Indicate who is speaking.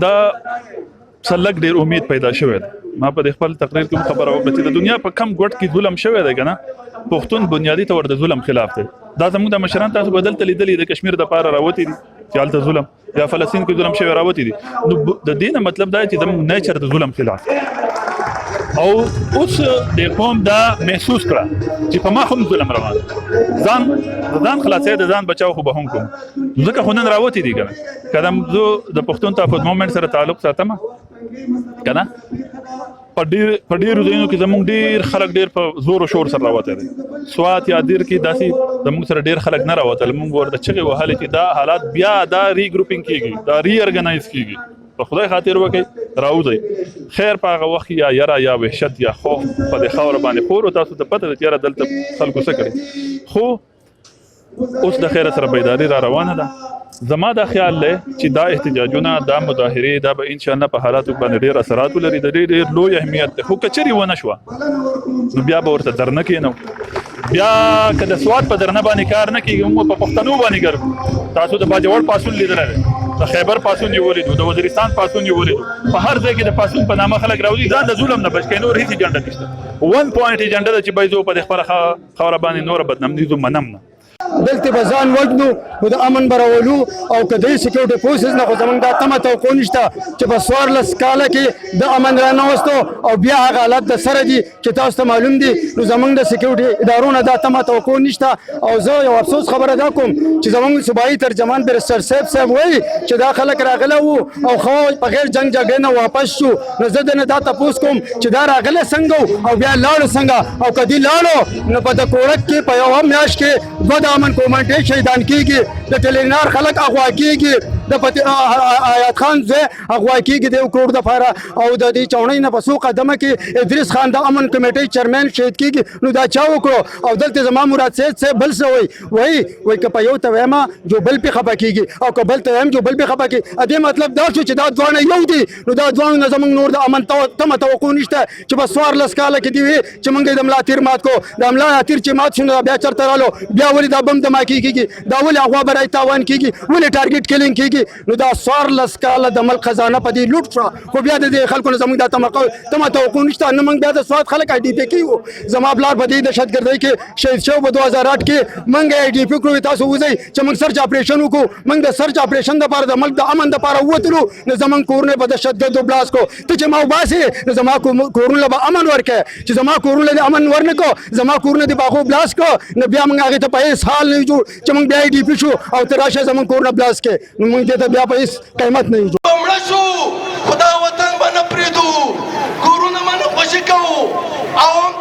Speaker 1: دا سلک ډیر امید پیدا شوی دی. ما په خپل تقریر کې خبره وکړه چې د دنیا په کم ګوټ کې ظلم شوی دی کنه پښتون بنیادی تور د ظلم خلاف دی. دا زموږ د مشران تاسو بدل لیدلې د کشمیر د پاره راوتی دي چې حالت ظلم یا فلسطین کې ظلم شوی راوتی دي. نو د دې مطلب دا چې د نیچر د ظلم خلاف او اوس د قوم دا محسوس کړه چې په ما هم ظلم روان ځان خلاصې د ځان بچاو خو به هم کوم ځکه خو نن راوتی دي کنه کدم زه د پښتون تحفظ مومنت سره تعلق ساتم کنه په ډیرو ځایونو کې زموږ ډیر خلک ډیر په زور او شور سره راوته دي. سوات یا دیر کې داسې زموږ سره ډیر خلک نه راوته موږ ورته چغې وهلې چې دا حالات بیا دا ری ګروپینګ کیږي دا ری ارګنایز کیږي په خدای خاطر وکړي راوځي خیر په هغه وخت یا یرا یا وحشت یا خوف په دې خاور باندې خور تاسو ته پته ده چې دلته خلکو څه کړي خو اوس د خیر سره بیداری را روانه ده. زما دا خیال لې چې دا احتجاجونه دا مظاهره دا به ان شاء الله په حالاتو باندې ډیر اثرات لري د ډیر لوی اهمیت خو کچري ونه شو نو بیا به ورته درنه کینو بیا کله سواد په درنه باندې کار نه کیږي موږ په پښتنو باندې ګرځو. تاسو د باجوړ پاسون لیدل د خیبر پاسون یې ولیدو د وزیرستان پاسون یې ولیدو په هر ځای کې د پاسون په نامه خلک راوځي ځان د ظلم نه بچ کینو هیڅ اجنډا نشته 1 پوینټ اجنډا چې بایزو په خپل خبره باندې نور بدنامي زو منم نه
Speaker 2: دلته بزان وجنو د امن برولو او کدی سکیورټي فورسز نه خو زمونږ د تمه توقع نشته چې په 14 کال کې د امن را نوستو او بیا هغه حالت د سره دي چې تاسو ته معلوم دي. نو زمونږ د سکیورټي ادارو نه د تمه توقع نشته او زه یو افسوس خبره دا کوم چې زمونږ صوبایي ترجمان برستر صاحب وایي چې دا خلک راغله وو او خو په غیر جنگ جګړه نه واپس شو. نو زه د نه دا تاسو کوم چې دا راغله څنګه او بیا لاړو څنګه او کدی لاړو نو په د کوړک کې په یو میاش کې امن کومنټ شهیدان کیږي د ټلینار خلک اغوا کیږي د آیات خان زه اغوا کیږي د کروڑ د فاره او د دې چاونۍ نه پسو قدمه کې ادریس خان د امن کمیټې چیرمن شهید کیږي. نو دا چا وکړو او دلته زما مراد سید بل څه وای که په یو تویما جو بل په خپه کیږي او که بل تویم جو بل په خپه کیږي ا دې مطلب دا شو چې دا ځوان یو دي. نو دا ځوان نه زمونږ نور د امن تمه توقع نشته چې په 14 کال کې دی چې مونږ د املا تیر مات کو د املا تیر چې مات شنو بیا چرته رالو بیا ولې دا بم دما کیږي دا ولې هغه برای تاوان کیږي ولې ټارګټ کلینګ کیږي. نو دا 14 کال د ملک خزانه په دې لوټ شو خو بیا د خلکو زموږ د تمه توقع نشته. نو موږ بیا د سواد خلک آی ډی پی کیو زما بلار په دې دهشتګردۍ کې شهید شو په 2008 کې موږ آی ډی پی کړو تاسو وځي چې موږ سرچ اپریشن وکړو موږ د سرچ اپریشن د لپاره د ملک د امن د لپاره وته نو زمون کورونه په دهشتګردو بلاس کو ته چې ما وباسي نو زما کورونه به امن ورکه چې زما کورونه د امن ورنکو زما کورونه د باغو بلاس کو نو بیا موږ هغه ته په هیڅ حال نه جوړ چې موږ بیا آی ډی پی شو او تراشه زمون کورونه بلاس کې نو موږ ته بیا په هیڅ قیمت نه